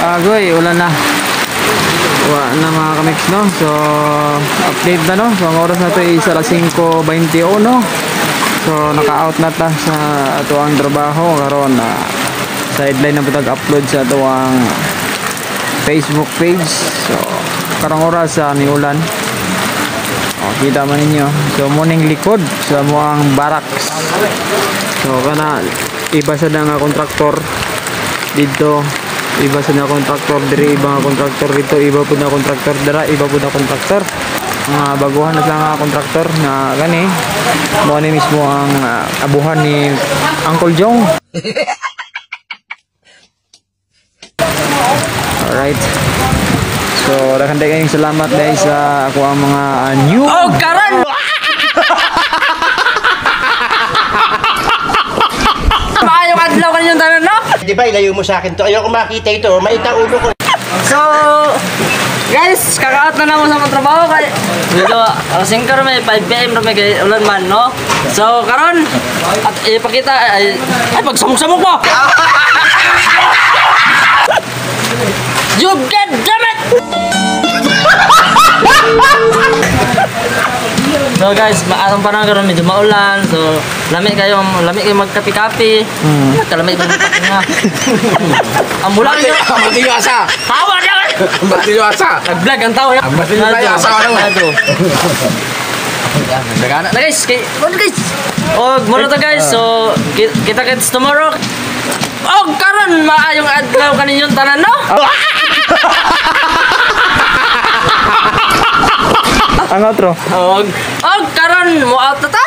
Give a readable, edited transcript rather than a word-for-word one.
Agoy, ulan na. Wala na mga kamix, no? So, update na, no? So, ang oras na ito ay 5:21, no? So, naka-out na ta sa ato ang trabaho. Karoon na sideline na putag upload sa ato ang Facebook page. So, karang oras sa niulan. O, kita man ninyo. So, muning likod sa muang barracks. So, kana iba sa nga kontraktor dito. Iba sa na kontraktor diri, iba nga kontraktor dito, iba po na kontraktor dira, iba po na kontraktor. Mga baguhan na lang kontraktor na gani. Mo ni mismo ang abuhan ni Uncle Jong. Alright. So, daghang kayong salamat guys sa ako ang mga new. Oh, karon. Maayo adlaw kanyang tanan, no? Di ba ilayo mo sa akin to? Ayoko makita ito, maita ulo ko. So, guys, kaka-out na naman sa mga trabaho kay dito, alasing karon may 5 PM ra may kay ulan man, no? So, karon at ipakita ay pagsamok-samok mo. You god damn it! So guys, maarang panahon karon medyo maulan. So, lamig kayo magkapi-kapi. Kalamig pa nga. Ang mula niyo, Mati yung asa! hawa niya. Mati yung asa! Nag-vlog ang tao. Mati yung asa ka naman. Na guys, oh, muna to guys. So, kita-kits tomorrow. Oh, karon maayong adlaw kaninyong tanan, no? Ang outro. Oh, karon mo out na ta.